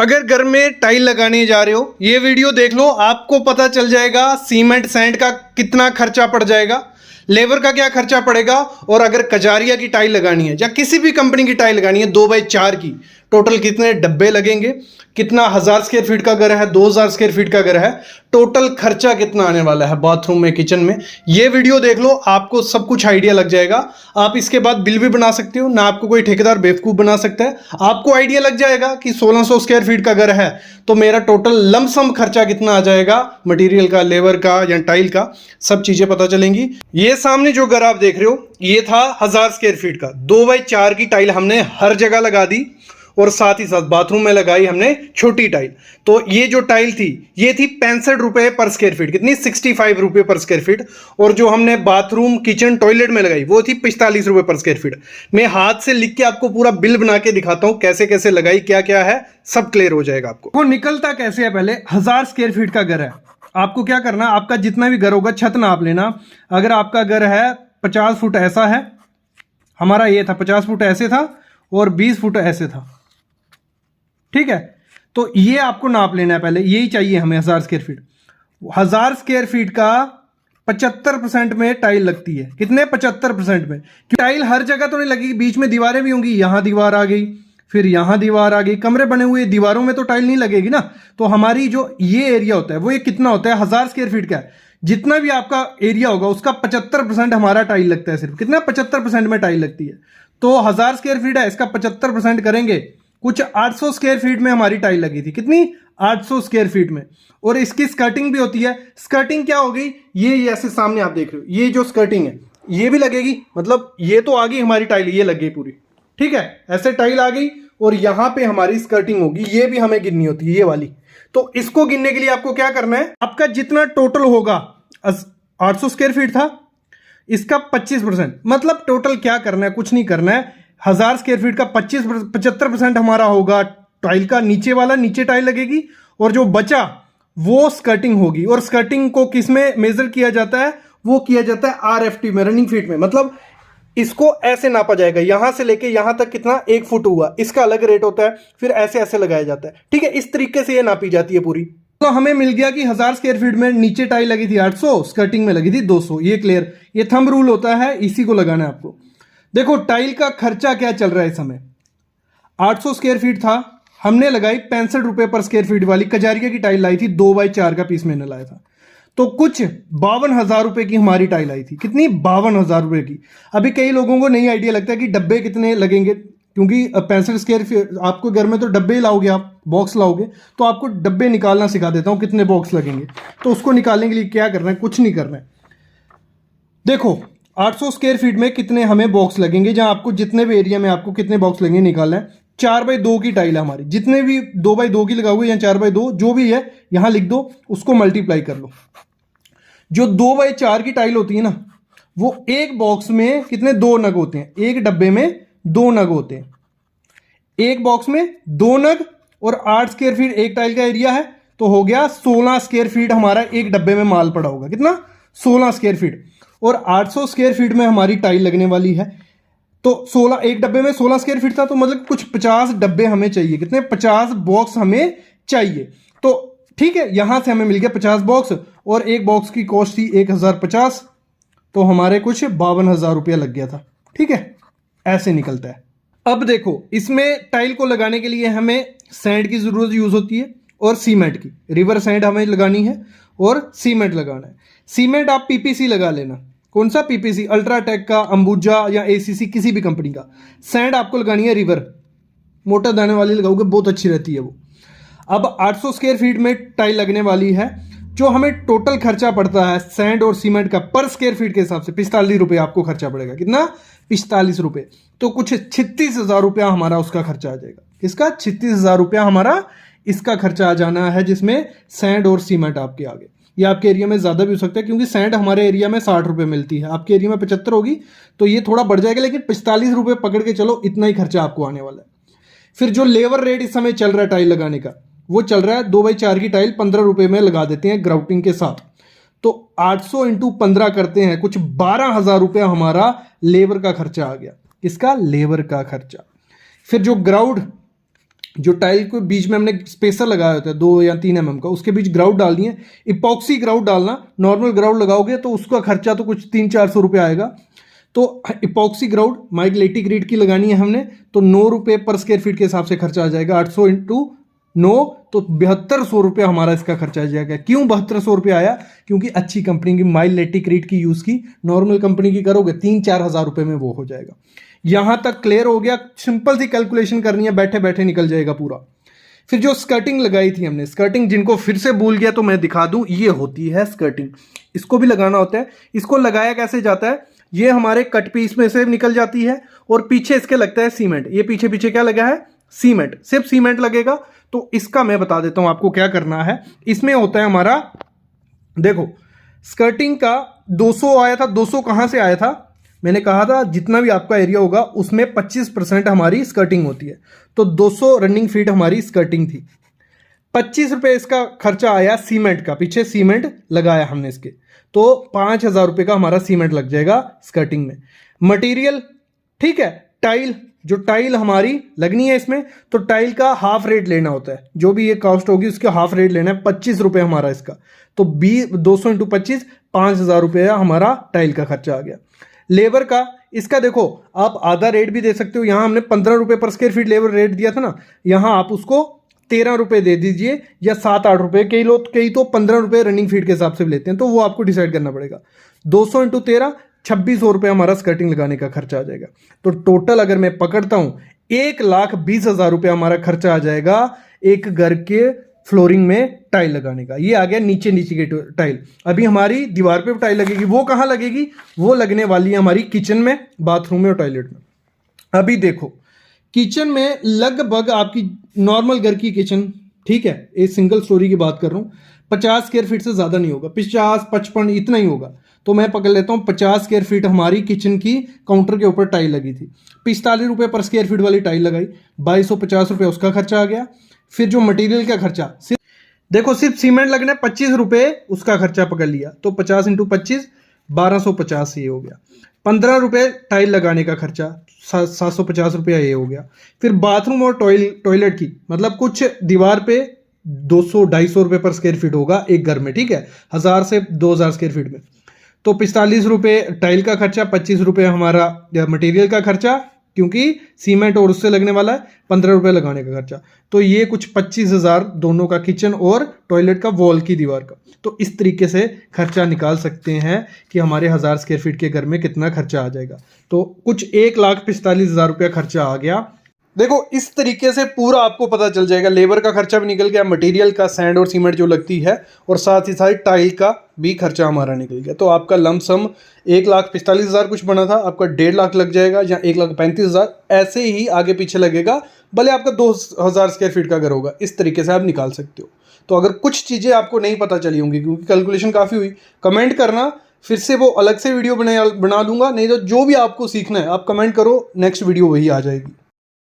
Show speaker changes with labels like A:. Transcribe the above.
A: अगर घर में टाइल लगाने जा रहे हो, ये वीडियो देख लो, आपको पता चल जाएगा सीमेंट सैंड का कितना खर्चा पड़ जाएगा, लेबर का क्या खर्चा पड़ेगा। और अगर कजारिया की टाइल लगानी है या किसी भी कंपनी की टाइल लगानी है 2x4 की, टोटल कितने डब्बे लगेंगे, कितना 1000 स्क्वायर फीट का घर है, 2000 स्क्वायर फीट का घर है, टोटल खर्चा कितना आने वाला है बाथरूम में, किचन में। ये वीडियो देख लो, आपको सब कुछ आइडिया लग जाएगा। आप इसके बाद बिल भी बना सकते हो ना, आपको कोई ठेकेदार बेवकूफ़ बना सकता है। आपको आइडिया लग जाएगा कि 1600 स्क्वायर फीट का घर है तो मेरा टोटल लमसम खर्चा कितना आ जाएगा, मटेरियल का, लेबर का या टाइल का, सब चीज़ें पता चलेंगी। ये सामने जो घर आप देख रहे हो, ये था 1000 स्क्वायर फीट का, 2x4 की टाइल हमने हर जगह लगा दी और साथ ही साथ बाथरूम में लगाई हमने छोटी टाइल। तो ये जो टाइल थी ये थी 65 रुपए पर स्क्वायर फीट, कितनी 65 रुपए पर स्क्वायर फीट। और जो हमने बाथरूम, किचन, टॉयलेट में लगाई वो थी 45 रुपए पर स्क्वायर फीट। मैं हाथ से लिख के आपको पूरा बिल बना के दिखाता हूं, कैसे कैसे लगाई, क्या क्या है, सब क्लियर हो जाएगा आपको। वो निकलता कैसे है, पहले 1000 स्क्वायर फीट का घर है, आपको क्या करना, आपका जितना भी घर होगा छत नाप लेना। अगर आपका घर है 50 फुट ऐसा है, हमारा ये था 50 फुट ऐसे था और 20 फुट ऐसे था, ठीक है। तो ये आपको नाप लेना है पहले, यही चाहिए हमें 1000 स्क्वायर फीट। 1000 स्क्वायर फीट का 75% में टाइल लगती है, कितने 75% में। टाइल हर जगह तो नहीं लगेगी, बीच में दीवारें भी होंगी, यहां दीवार आ गई, फिर यहां दीवार आ गई, कमरे बने हुए, दीवारों में तो टाइल नहीं लगेगी ना। तो हमारी जो ये एरिया होता है वो ये कितना होता है, 1000 स्क्वायर फीट का है। जितना भी आपका एरिया होगा उसका 75% हमारा टाइल लगता है, सिर्फ कितना 75% में टाइल लगती है। तो 1000 स्क्वायर फीट है, इसका 75% करेंगे, कुछ 800 स्क्वायर फीट में हमारी टाइल लगी थी, कितनी 800 स्क्वायर फीट में। और इसकी स्कर्टिंग भी होती है। स्कर्टिंग क्या होगी, ये ऐसे सामने आप देख रहे हो, ये जो स्कर्टिंग है ये भी लगेगी, मतलब ये तो आ गई हमारी टाइल, ये लग गई पूरी, ठीक है। ऐसे टाइल आ गई और यहां पे हमारी स्कर्टिंग होगी, ये भी हमें गिननी होती है, ये वाली। तो इसको गिनने के लिए आपको क्या करना है, आपका जितना टोटल होगा 800 स्क्वायर फीट था, इसका 25%, मतलब टोटल क्या करना है, कुछ नहीं करना है। 1000 स्क्वायर फीट का 75% हमारा होगा टाइल का, नीचे वाला, नीचे टाइल लगेगी, और जो बचा वो स्कर्टिंग होगी। और स्कर्टिंग को किस में मेजर किया जाता है, वो किया जाता है आरएफटी में, रनिंग फीट में। मतलब इसको ऐसे नापा जाएगा, यहां से लेके यहां तक कितना 1 फुट हुआ, इसका अलग रेट होता है, फिर ऐसे ऐसे लगाया जाता है, ठीक है। इस तरीके से ये नापी जाती है पूरी। तो हमें मिल गया कि 1000 स्क्वायर फीट में नीचे टाइल लगी थी 800, स्कर्टिंग में लगी थी 200, ये क्लियर। ये थंब रूल होता है, इसी को लगाना है आपको। देखो टाइल का खर्चा क्या चल रहा है इस समय, 800 स्क्वायर फीट था, हमने लगाई 65 रुपए पर स्क्वायर फीट वाली कजारिया की टाइल लाई थी, 2x4 का पीस मैंने लाया था। तो कुछ 52,000 रुपए की हमारी टाइल आई थी, कितनी 52,000 रुपए की। अभी कई लोगों को नहीं आइडिया लगता है कि डब्बे कितने लगेंगे, क्योंकि 65 स्क्वायर फीट आपको घर में तो डब्बे ही लाओगे, आप बॉक्स लाओगे, तो आपको डब्बे निकालना सिखा देता हूं, कितने बॉक्स लगेंगे। तो उसको निकालने के लिए क्या करना है, कुछ नहीं करना है। देखो 800 स्क्वायर फीट में कितने हमें बॉक्स लगेंगे, जहां आपको जितने भी एरिया में आपको कितने बॉक्स लगेंगे निकालना है। 4x2 की टाइल है हमारी, जितने भी 2x2 की लगाओगे या 4x2 जो भी है यहां लिख दो, उसको मल्टीप्लाई कर लो। जो 2x4 की टाइल होती है ना, वो एक बॉक्स में कितने 2 नग होते हैं, एक डब्बे में 2 नग होते हैं, एक बॉक्स में 2 नग। और 8 स्क्वायर फीट एक टाइल का एरिया है, तो हो गया 16 स्क्वायर फीट हमारा एक डब्बे में माल पड़ा होगा, कितना 16 स्क्वायर फीट। और 800 स्क्वायर फीट में हमारी टाइल लगने वाली है, तो 16, एक डब्बे में 16 स्क्वायर फीट था, तो मतलब कुछ 50 डब्बे हमें चाहिए, कितने 50 बॉक्स हमें चाहिए। तो ठीक है, यहां से हमें मिल गया 50 बॉक्स, और एक बॉक्स की कॉस्ट थी 1050, तो हमारे कुछ 52,000 रुपया लग गया था, ठीक है। ऐसे निकलता है। अब देखो इसमें टाइल को लगाने के लिए हमें सैंड की जरूरत यूज होती है और सीमेंट की, रिवर सैंड हमें लगानी है और सीमेंट लगाना है। सीमेंट आप पीपीसी लगा लेना, कौन सा पीपीसी, अल्ट्राटेक का, अंबुजा या एसीसी, किसी भी कंपनी का। सैंड आपको लगानी है रिवर, मोटा दाने वाली लगाओगे, बहुत अच्छी रहती है वो। अब 800 स्क्वायर फीट में टाइल लगने वाली है, जो हमें टोटल खर्चा पड़ता है सैंड और सीमेंट का पर स्क्वायर फीट के हिसाब से 45 रुपये आपको खर्चा पड़ेगा, कितना 45 रुपये। तो कुछ 36,000 रुपया हमारा उसका खर्चा आ जाएगा, किसका 36,000 रुपया हमारा इसका खर्चा आ जाना है, जिसमें सैंड और सीमेंट आपके आगे। ये आपके एरिया में ज़्यादा भी हो सकता है, क्योंकि सैंड हमारे एरिया में 60 रुपये मिलती है, आपके एरिया में 75 होगी, तो ये थोड़ा बढ़ जाएगा, लेकिन 45 रुपये पकड़ के चलो, इतना ही खर्चा आपको आने वाला है। फिर जो लेबर रेट इस समय चल रहा है टाइल लगाने का, वो चल रहा है 2x4 की टाइल 15 रुपये में लगा देते हैं ग्राउटिंग के साथ। तो 800 इंटू 15 करते हैं, कुछ 12,000 रुपया हमारा लेबर का खर्चा आ गया, किसका, लेबर का खर्चा। फिर जो ग्राउट जो टाइल को बीच में हमने स्पेसर लगाया होता है 2 या 3 mm का, उसके बीच ग्राउट डालनी है। इपॉक्सी ग्राउट डालना, नॉर्मल ग्राउट लगाओगे तो उसका खर्चा तो कुछ 300-400 रुपये आएगा। तो इपॉक्सी ग्राउट माइग्लेटिक रीड की लगानी है हमने, तो 9 रुपये पर स्क्वायर फीट के हिसाब से खर्चा आ जाएगा। 800 × 9 तो 7200 रुपये हमारा इसका खर्चा आ जाएगा। क्यों 7200 रुपये आया? क्योंकि अच्छी कंपनी की माइग्लेटिक रीड की यूज़ की, नॉर्मल कंपनी की करोगे 3-4 हज़ार रुपये में वो हो जाएगा। यहां तक क्लियर हो गया? सिंपल सी कैलकुलेशन करनी है, बैठे बैठे निकल जाएगा पूरा। फिर जो स्कर्टिंग लगाई थी हमने, स्कर्टिंग जिनको फिर से भूल गया तो मैं दिखा दूं, ये होती है स्कर्टिंग। इसको भी लगाना होता है। इसको लगाया कैसे जाता है? ये हमारे कट पीस में से निकल जाती है और पीछे इसके लगता है सीमेंट। ये पीछे पीछे क्या लगा है? सीमेंट। सिर्फ सीमेंट लगेगा। तो इसका मैं बता देता हूं आपको क्या करना है। इसमें होता है हमारा, देखो स्कर्टिंग का 200 आया था। 200 कहां से आया था? मैंने कहा था जितना भी आपका एरिया होगा उसमें 25% हमारी स्कर्टिंग होती है। तो 200 रनिंग फीट हमारी स्कर्टिंग थी। 25 रुपये इसका खर्चा आया सीमेंट का, पीछे सीमेंट लगाया हमने इसके, तो 5000 रुपये का हमारा सीमेंट लग जाएगा स्कर्टिंग में। मटेरियल ठीक है, टाइल, जो टाइल हमारी लगनी है इसमें, तो टाइल का हाफ रेट लेना होता है। जो भी ये कॉस्ट होगी उसके हाफ रेट लेना है, 25 रुपये हमारा इसका। तो 200 × 25 5000 रुपये हमारा टाइल का खर्चा आ गया। लेबर का, इसका देखो आप आधा रेट भी दे सकते हो। यहां हमने 15 रुपये पर स्क्वायर फीट लेबर रेट दिया था ना, यहां आप उसको 13 रुपये दे दीजिए या 7-8 रुपये। कई तो 15 रुपये रनिंग फीट के हिसाब से भी लेते हैं, तो वो आपको डिसाइड करना पड़ेगा। 200 × 13 2600 रुपये हमारा स्कर्टिंग लगाने का खर्चा आ जाएगा। तो टोटल अगर मैं पकड़ता हूं 1,20,000 रुपये हमारा खर्चा आ जाएगा एक घर के फ्लोरिंग में टाइल लगाने का। ये आ गया नीचे की टाइल। अभी हमारी दीवार पे टाइल लगेगी, वो कहाँ लगेगी? वो लगने वाली है हमारी किचन में, बाथरूम में और टॉयलेट में। अभी देखो किचन में लगभग आपकी नॉर्मल घर की किचन, ठीक है, एक सिंगल स्टोरी की बात कर रहा हूँ, 50 स्क्वायर फीट से ज़्यादा नहीं होगा, 50-55 इतना ही होगा। तो मैं पकड़ लेता हूँ 50 स्क्वायर फीट हमारी किचन की काउंटर के ऊपर टाइल लगी थी। 45 रुपये पर स्क्वायर फीट वाली टाइल लगाई, 2250 रुपये उसका खर्चा आ गया। फिर जो मटेरियल का खर्चा, देखो सिर्फ सीमेंट लगना है 25 रुपये, उसका खर्चा पकड़ लिया, तो 50 × 25 1250 ये हो गया। 15 रुपये टाइल लगाने का खर्चा, 750 रुपया ये हो गया। फिर बाथरूम और टॉयलेट की, मतलब कुछ दीवार पे 200-250 रुपये पर स्क्वायर फीट होगा एक घर में, ठीक है, 1000 से 2000 स्क्वायर फीट में। तो 45 रुपये टाइल का खर्चा, 25 रुपये हमारा मटेरियल का खर्चा, क्योंकि सीमेंट और उससे लगने वाला है, 15 रुपये लगाने का खर्चा। तो ये कुछ 25,000 दोनों का, किचन और टॉयलेट का, वॉल की दीवार का। तो इस तरीके से खर्चा निकाल सकते हैं कि हमारे 1000 स्क्वायर फीट के घर में कितना खर्चा आ जाएगा। तो कुछ 1,45,000 रुपया खर्चा आ गया। देखो इस तरीके से पूरा आपको पता चल जाएगा। लेबर का खर्चा भी निकल गया, मटेरियल का, सैंड और सीमेंट जो लगती है, और साथ ही साथ टाइल का भी खर्चा हमारा निकल गया। तो आपका लमसम 1,45,000 कुछ बना था, आपका 1.5 लाख लग जाएगा या 1,35,000, ऐसे ही आगे पीछे लगेगा, भले आपका 2000 स्क्वायर फीट का घर होगा। इस तरीके से आप निकाल सकते हो। तो अगर कुछ चीज़ें आपको नहीं पता चली होंगी, क्योंकि कैलकुलेशन काफ़ी हुई, कमेंट करना, फिर से वो अलग से वीडियो बना दूंगा। नहीं तो जो भी आपको सीखना है आप कमेंट करो, नेक्स्ट वीडियो वही आ जाएगी।